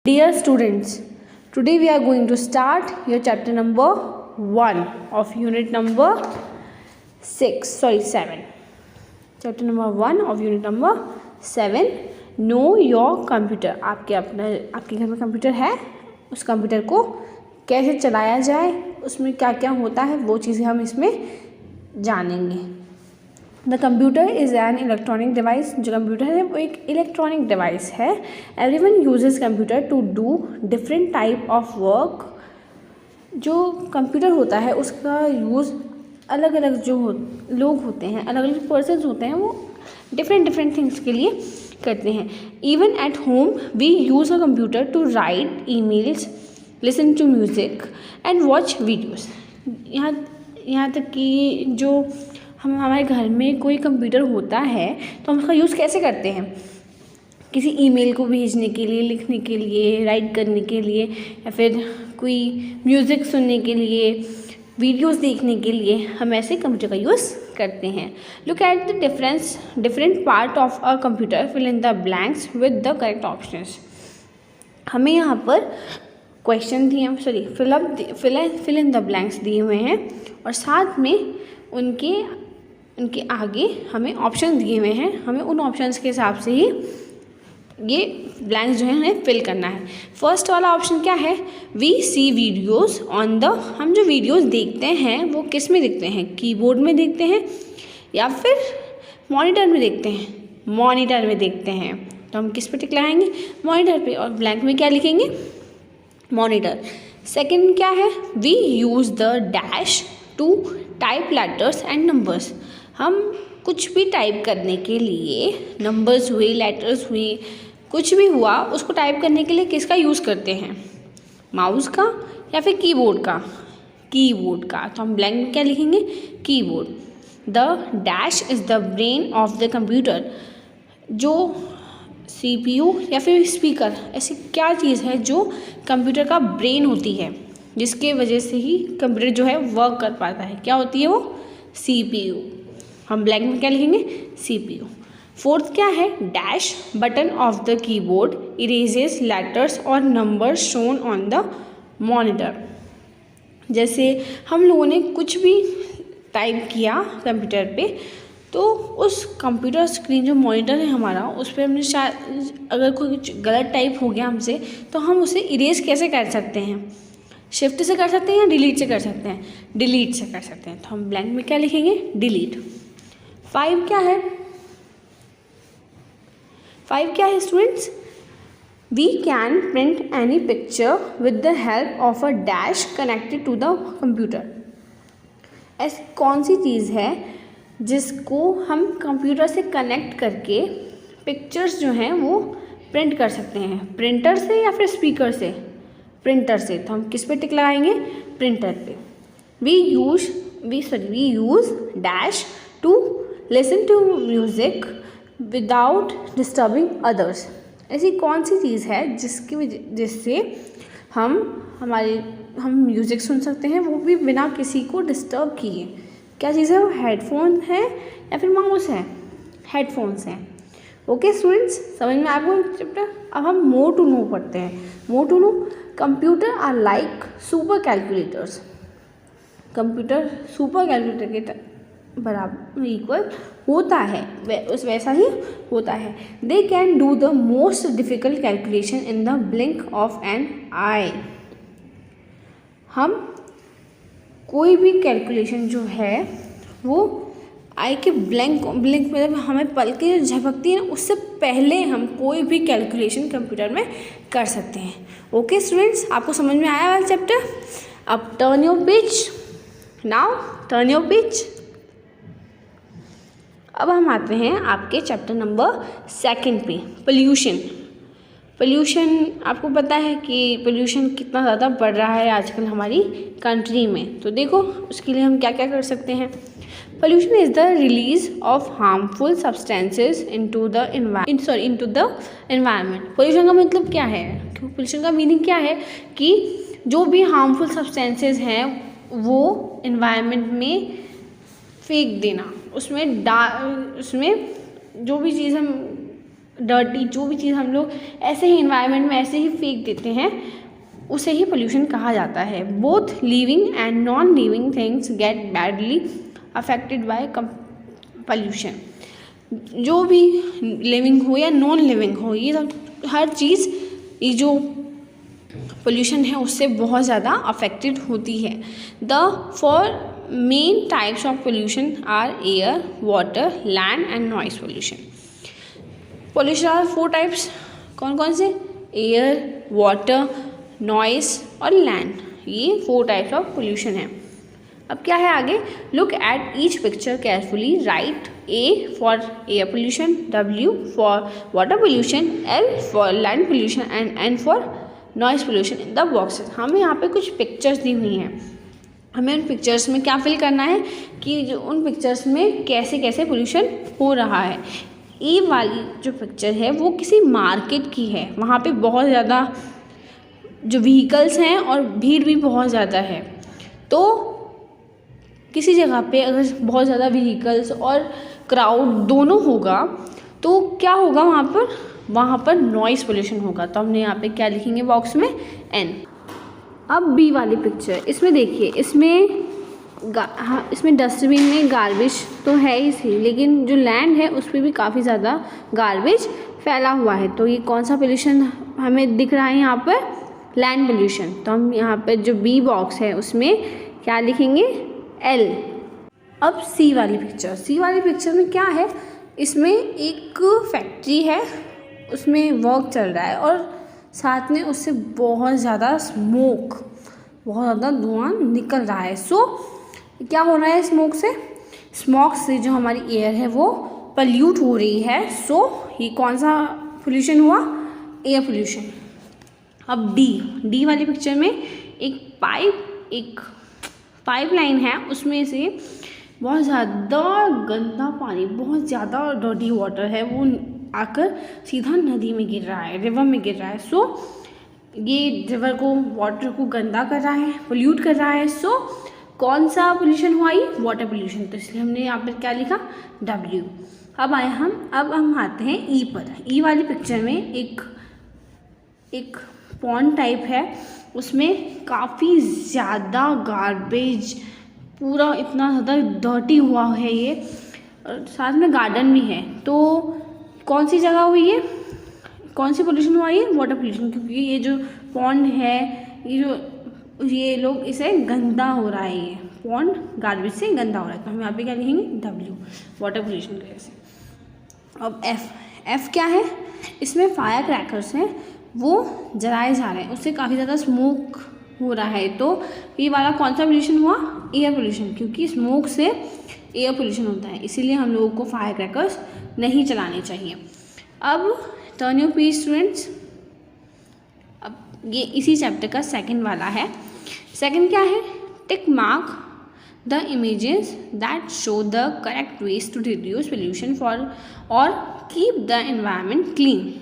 Dear students, today we are going to start your chapter number 1 of unit number 7. Chapter number 1 of unit number 7. Know your computer. आपके घर में computer है, उस computer को कैसे चलाया जाए, उसमें क्या क्या होता है, वो चीज़ें हम इसमें जानेंगे. The computer is an electronic device. जो कंप्यूटर है वो एक इलेक्ट्रॉनिक डिवाइस है. Everyone uses computer to do different type of work. जो कंप्यूटर होता है उसका यूज़ अलग अलग लोग होते हैं, अलग अलग पर्सन्स होते हैं, वो डिफरेंट थिंग्स के लिए करते हैं. Even at home we use a computer to write emails, listen to music and watch videos. यहाँ तक कि जो हमारे घर में कोई कंप्यूटर होता है तो हम उसका यूज़ कैसे करते हैं. किसी ईमेल को भेजने के लिए, लिखने के लिए, राइट करने के लिए, या फिर कोई म्यूज़िक सुनने के लिए, वीडियोस देखने के लिए हम ऐसे कंप्यूटर का यूज़ करते हैं. Look at the different part of a computer, fill in the blanks with the correct options. हमें यहाँ पर क्वेश्चन दिए, फिल इन द ब्लैंक्स दिए हुए हैं और साथ में उनके आगे हमें ऑप्शन दिए हुए हैं. हमें उन ऑप्शंस के हिसाब से ही ये ब्लैंक्स जो है हमें फिल करना है. फर्स्ट वाला ऑप्शन क्या है, we see videos on the. हम जो वीडियोज़ देखते हैं वो किस में देखते हैं, कीबोर्ड में देखते हैं या फिर मॉनिटर में देखते हैं. मॉनिटर में देखते हैं तो हम किस पे टिक लगाएंगे, मॉनिटर पे, और ब्लैंक में क्या लिखेंगे, मॉनिटर. सेकेंड क्या है, we use the dash to type letters and numbers. हम कुछ भी टाइप करने के लिए, नंबर्स हुए, लेटर्स हुए, कुछ भी हुआ, उसको टाइप करने के लिए किसका यूज़ करते हैं, माउस का या फिर कीबोर्ड का. कीबोर्ड का. तो हम ब्लैंक में क्या लिखेंगे, keyboard. The dash is the brain of the computer. जो CPU या फिर स्पीकर, ऐसी क्या चीज़ है जो कंप्यूटर का ब्रेन होती है, जिसके वजह से ही कंप्यूटर जो है वर्क कर पाता है. क्या होती है वो, CPU. हम ब्लैंक में क्या लिखेंगे, CPU. फोर्थ क्या है, dash button of the keyboard erases letters और number shown on the monitor. जैसे हम लोगों ने कुछ भी टाइप किया कंप्यूटर पे, तो उस कंप्यूटर स्क्रीन जो मॉनिटर है हमारा, उस पर हमने शायद अगर कोई कुछ गलत टाइप हो गया हमसे, तो हम उसे इरेज कैसे कर सकते हैं, शिफ्ट से कर सकते हैं या डिलीट से कर सकते हैं, डिलीट से कर सकते हैं. तो हम ब्लैंक में क्या लिखेंगे, डिलीट. 5 क्या है, 5 क्या है students, we can print any picture with the help of a dash connected to the computer. ऐसी कौन सी चीज़ है जिसको हम कंप्यूटर से कनेक्ट करके पिक्चर्स जो हैं वो प्रिंट कर सकते हैं, प्रिंटर से या फिर स्पीकर से, प्रिंटर से. तो हम किस पे टिक लगाएंगे, प्रिंटर पे. We use dash to listen to music without disturbing others. ऐसी कौन सी चीज़ है जिससे हम म्यूज़िक सुन सकते हैं, वो भी बिना किसी को डिस्टर्ब किए. क्या चीज़ है वो, हेडफोन है या फिर माउस है, हेडफोन्स हैं. ओके स्टूडेंट्स, समझ में आपको चैप्टर. अब हम मोर टू नो पढ़ते हैं. More to know, computer are like super calculators. Computer super calculator के बराबर इक्वल होता है, वैसा ही होता है. They can do the most difficult calculation in the blink of an eye. हम कोई भी कैलकुलेशन जो है वो आई के ब्लिंक मतलब हमें पल के झपकती है ना, उससे पहले हम कोई भी कैलकुलेशन कंप्यूटर में कर सकते हैं. ओके स्टूडेंट्स, आपको समझ में आया वाला चैप्टर. अब turn your page. Now turn your page. अब हम आते हैं आपके चैप्टर नंबर 2 पे, पोल्यूशन. आपको पता है कि पोल्यूशन कितना ज़्यादा बढ़ रहा है आजकल हमारी कंट्री में. तो देखो उसके लिए हम क्या क्या कर सकते हैं. Pollution is the release of harmful substances into the environment. Pollution का मतलब क्या है, पोल्यूशन का मीनिंग क्या है कि जो भी हार्मफुल सब्सटेंसेस हैं वो एनवायरनमेंट में फेंक देना. उसमें जो भी चीज़ हम डर्टी जो भी चीज़ हम लोग ऐसे ही इन्वायरमेंट में ऐसे ही फेंक देते हैं, उसे ही पोल्यूशन कहा जाता है। Both living and non living things get badly affected by pollution. जो भी लिविंग हो या नॉन लिविंग हो, ये सब हर चीज़, ये जो पोल्यूशन है उससे बहुत ज़्यादा अफेक्टेड होती है। The four main types of pollution are air, water, land and noise pollution. Pollution are 4 types, कौन कौन से? एयर, वाटर, नॉइस और लैंड, ये 4 टाइप्स ऑफ पोल्यूशन है। अब क्या है आगे? Look at each picture carefully, right A for air pollution, W for water pollution, L for land pollution and N for noise pollution in the boxes. हमें यहाँ पे कुछ पिक्चर्स दी हुई हैं, हमें उन पिक्चर्स में क्या फिल करना है कि जो उन पिक्चर्स में कैसे कैसे पोल्यूशन हो रहा है। ए वाली जो पिक्चर है वो किसी मार्केट की है, वहाँ पे बहुत ज़्यादा जो व्हीकल्स हैं और भीड़ भी बहुत ज़्यादा है। तो किसी जगह पे अगर बहुत ज़्यादा व्हीकल्स और क्राउड दोनों होगा तो क्या होगा वहाँ पर नॉइस पोल्यूशन होगा। तो हमने यहाँ पे क्या लिखेंगे बॉक्स में? N। अब बी वाली पिक्चर, इसमें देखिए, इसमें डस्टबिन में गार्बेज तो है ही सही, लेकिन जो लैंड है उस पर भी काफ़ी ज़्यादा गार्बेज फैला हुआ है। तो ये कौन सा पोल्यूशन हमें दिख रहा है यहाँ पर? Land pollution. तो हम यहाँ पर जो बी बॉक्स है उसमें क्या लिखेंगे? L। अब सी वाली पिक्चर में क्या है? इसमें एक फैक्ट्री है, उसमें वर्क चल रहा है और साथ में उससे बहुत ज़्यादा स्मोक, बहुत ज़्यादा धुआं निकल रहा है। सो क्या हो रहा है? स्मोक से जो हमारी एयर है वो पल्यूट हो रही है। सो ये कौन सा पोल्यूशन हुआ? Air pollution. अब डी वाली पिक्चर में एक पाइपलाइन है, उसमें से बहुत ज़्यादा गंदा पानी, बहुत ज़्यादा डर्टी वाटर है, वो आकर सीधा नदी में गिर रहा है, रिवर में गिर रहा है। सो ये रिवर को, वाटर को गंदा कर रहा है, पोल्यूट कर रहा है। सो कौन सा पोल्यूशन हुआ? ये वाटर पोल्यूशन। तो इसलिए हमने यहाँ पर क्या लिखा? W। अब हम आते हैं E पर। E वाली पिक्चर में एक पॉन्ड टाइप है, उसमें काफ़ी ज़्यादा गार्बेज, पूरा इतना ज़्यादा डर्टी हुआ है ये, और साथ में गार्डन भी है। तो कौन सी जगह हुई है? कौन सी पोल्यूशन हुआ? ये वाटर पोल्यूशन, क्योंकि ये जो पॉन्ड है, ये लोग इसे गंदा हो रहा है, ये पॉन्ड गार्बेज से गंदा हो रहा है। तो हम यहाँ पे क्या लिखेंगे? W, वाटर पोल्यूशन की वजह से। अब F क्या है? इसमें फायर क्रैकर्स हैं, वो जलाए जा रहे हैं, उससे काफ़ी ज़्यादा स्मोक हो रहा है। तो ये वाला कौन सा पोल्यूशन हुआ? एयर पोल्यूशन, क्योंकि स्मोक से एयर पोल्यूशन होता है, इसीलिए हम लोगों को फायर क्रैकर्स नहीं चलाने चाहिए। अब टर्न योर पेज स्टूडेंट्स। अब ये इसी चैप्टर का सेकंड वाला है। सेकंड क्या है? Tick mark the images that show the correct ways to reduce pollution for और कीप द एनवायरनमेंट क्लीन।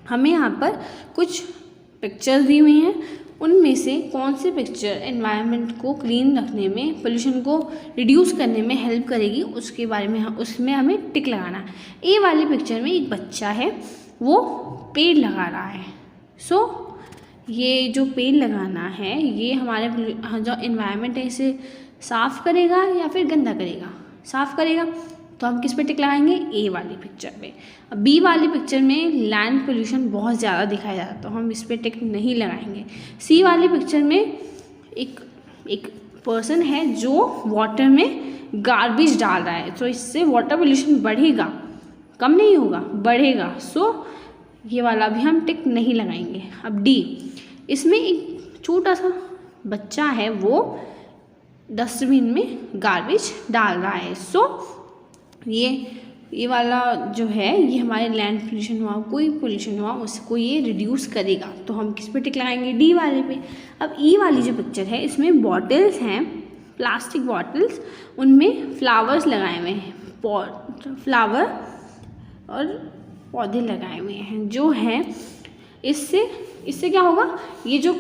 हमें यहाँ पर कुछ पिक्चर्स दी हुई हैं, उनमें से कौन सी पिक्चर एनवायरनमेंट को क्लीन रखने में, पोल्यूशन को रिड्यूस करने में हेल्प करेगी, उसके बारे में उसमें हमें टिक लगाना है। ए वाली पिक्चर में एक बच्चा है, वो पेड़ लगा रहा है। सो ये जो पेड़ लगाना है, ये हमारे जो एनवायरनमेंट है इसे साफ़ करेगा या फिर गंदा करेगा? साफ़ करेगा। तो हम किस पे टिक लगाएंगे? ए वाली पिक्चर पे। अब बी वाली पिक्चर में लैंड पोल्यूशन बहुत ज़्यादा दिखाया जाता है, तो हम इस पे टिक नहीं लगाएंगे। सी वाली पिक्चर में एक पर्सन है जो वाटर में गार्बेज डाल रहा है, तो इससे वाटर पोल्यूशन बढ़ेगा, कम नहीं होगा, बढ़ेगा। सो ये वाला भी हम टिक नहीं लगाएंगे। अब डी, इसमें एक छोटा सा बच्चा है, वो डस्टबिन में गार्बेज डाल रहा है। सो ये वाला जो है, ये हमारे लैंड पोल्यूशन हुआ, कोई पोल्यूशन हुआ, उसको ये रिड्यूस करेगा। तो हम किस पे टिक लगाएंगे? डी वाले पे। अब ई वाली जो पिक्चर है, इसमें बॉटल्स हैं, प्लास्टिक बॉटल्स, उनमें फ्लावर्स लगाए हुए हैं, फ्लावर और पौधे लगाए हुए हैं जो हैं। इससे क्या होगा? ये जो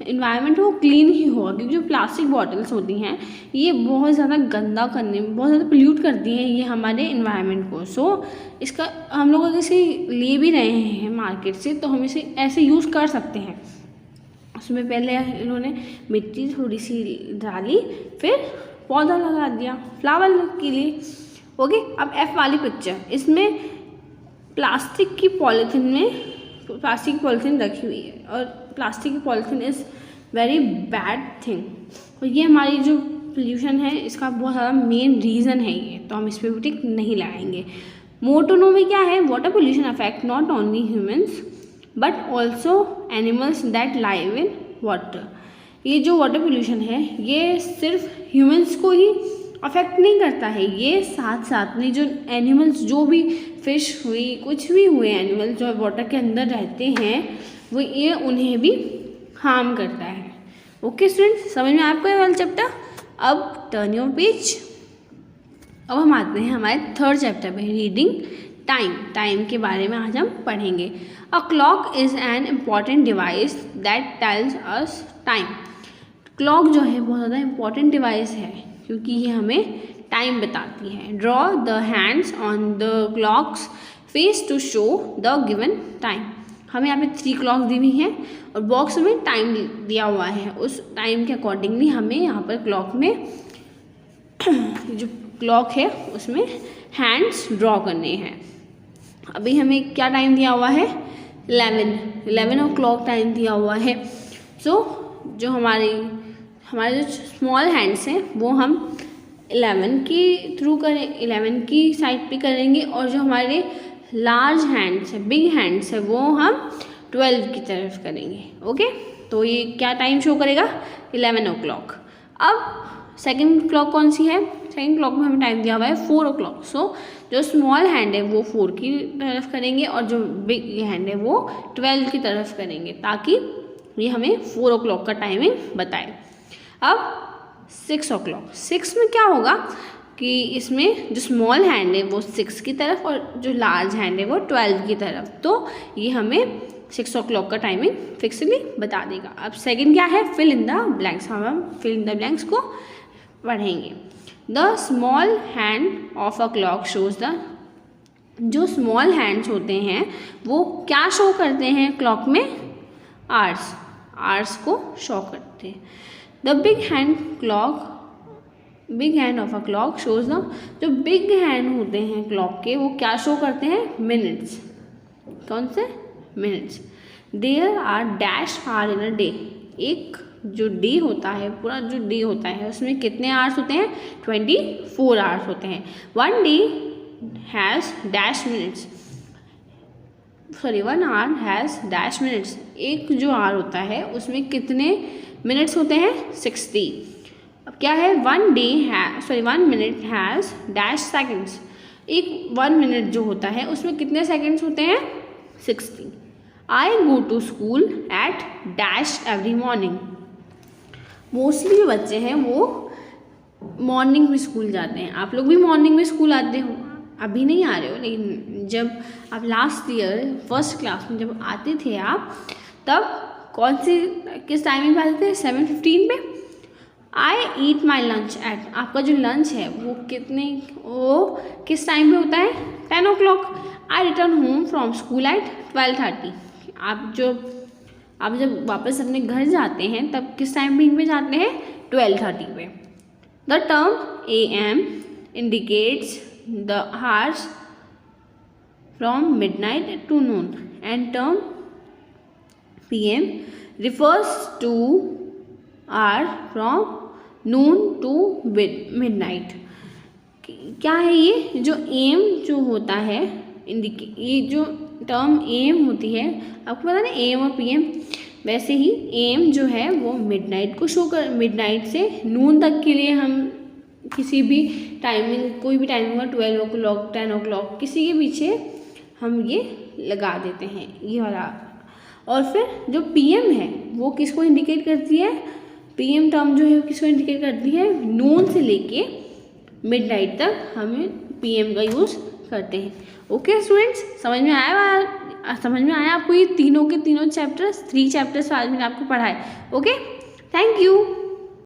इन्वायरमेंट वो क्लीन ही होगा, क्योंकि जो प्लास्टिक बॉटल्स होती हैं ये बहुत ज़्यादा गंदा करने में, बहुत ज़्यादा पोल्यूट करती हैं ये हमारे इन्वायरमेंट को। सो इसका हम लोग अगर इसे ले भी रहे हैं मार्केट से तो हम इसे ऐसे यूज़ कर सकते हैं। उसमें पहले इन्होंने मिट्टी थोड़ी सी डाली, फिर पौधा लगा दिया फ्लावर के लिए। ओके, अब एफ वाली पिक्चर, इसमें प्लास्टिक की पॉलीथीन रखी हुई है और प्लास्टिक की polythene is very bad thing. और ये हमारी जो पोल्यूशन है इसका बहुत ज़्यादा मेन रीज़न है ये, तो हम इस पर भी टिक नहीं लगाएंगे। मोटो में क्या है, water pollution affect not only humans but also animals that live in water. ये जो वाटर पोल्यूशन है ये सिर्फ ह्यूमन्स को ही अफेक्ट नहीं करता है, ये साथ साथ में जो एनिमल्स, जो भी फिश हुई, कुछ भी हुए एनिमल्स जो वाटर के अंदर रहते हैं वो ये उन्हें भी हार्म करता है। ओके स्टूडेंट्स, समझ में आपको ये वाला चैप्टर। अब टर्न योर पेज। अब हम आते हैं हमारे थर्ड चैप्टर में, रीडिंग टाइम। टाइम के बारे में आज हम पढ़ेंगे। A clock is an important device that tells us time. Clock जो है बहुत ज़्यादा इम्पॉर्टेंट डिवाइस है क्योंकि ये हमें टाइम बताती है। Draw the hands on the clocks face to show the given time. हमें यहाँ पे 3 क्लॉक दी हुई हैं और बॉक्स में टाइम दिया हुआ है, उस टाइम के अकॉर्डिंगली हमें यहाँ पर क्लॉक में जो क्लॉक है उसमें हैंड्स ड्रॉ करने हैं। अभी हमें क्या टाइम दिया हुआ है, 11 o'clock टाइम दिया हुआ है। सो जो हमारे जो स्मॉल हैंड्स हैं वो हम 11 की थ्रू करें, 11 की साइड पे करेंगे, और जो हमारे लार्ज हैंड्स है, बिग हैंड्स है, वो हम 12 की तरफ करेंगे। ओके, तो ये क्या टाइम शो करेगा, 11 o'clock। अब सेकंड क्लॉक कौन सी है, सेकंड क्लॉक में हमें टाइम दिया हुआ है 4 o'clock। सो जो स्मॉल हैंड है वो 4 की तरफ करेंगे और जो बिग हैंड है वो 12 की तरफ करेंगे, ताकि ये हमें 4 o'clock का टाइमिंग बताए। अब 6 o'clock, 6 में क्या होगा कि इसमें जो स्मॉल हैंड है वो 6 की तरफ और जो लार्ज हैंड है वो 12 की तरफ, तो ये हमें 6 o'clock का टाइमिंग फिक्सली बता देगा। अब सेकंड क्या है, फिल इन द ब्लैंक्स। हम फिल इन द ब्लैंक्स को पढ़ेंगे। The small hand of a clock shows the, जो स्मॉल हैंड्स होते हैं वो क्या शो करते हैं क्लॉक में, आवर्स को शो करते हैं। The big hand of a clock shows the, जो बिग हैंड होते हैं क्लॉक के वो क्या शो करते हैं, मिनट्स। कौन से, minutes. There are dash are in a day. एक जो डे होता है, पूरा जो डे होता है उसमें कितने आवर्स होते हैं, 24 आवर्स होते हैं। 1 day has dash minutes, 1 hour has dash minutes. एक जो आवर होता है उसमें कितने मिनट्स होते हैं, 60। अब क्या है, 1 minute हैज़ डैश सेकेंड्स। एक 1 minute जो होता है उसमें कितने सेकेंड्स होते हैं, 60। I go to school at dash every morning. Mostly जो बच्चे हैं वो मॉर्निंग में स्कूल जाते हैं। आप लोग भी मॉर्निंग में स्कूल आते हो, अभी नहीं आ रहे हो, लेकिन जब आप लास्ट ईयर फर्स्ट क्लास में जब आते थे आप, तब किस टाइमिंग पे आते थे, 7:15 पे। आई ईट माई लंच एट, आपका जो लंच है वो किस टाइम पे होता है, 10 o'clock। I return home from school eight 12:30। आप जब वापस अपने घर जाते हैं तब किस टाइमिंग पे जाते हैं, 12:30 पे। The term AM indicates the hours from midnight to noon and term PM refers to hour from noon to midnight। क्या है ये जो AM जो होता है, ये जो टर्म AM होती है, आपको पता ना AM और PM, वैसे ही AM जो है वो मिडनाइट को शो कर, मिडनाइट से नून तक के लिए हम किसी भी टाइमिंग, कोई भी टाइमिंग हो, 12 o'clock 10 o'clock, किसी के पीछे हम ये लगा देते हैं ये वाला। और फिर जो PM है वो किसको इंडिकेट करती है, PM टर्म जो है किसको इंडिकेट करती है, नून से लेके मिडनाइट तक हमें PM का यूज़ करते हैं। ओके स्टूडेंट्स, समझ में आया आपको ये तीनों के तीनों चैप्टर्स, 3 चैप्टर्स आज मैंने आपको पढ़ाए। Okay, thank you.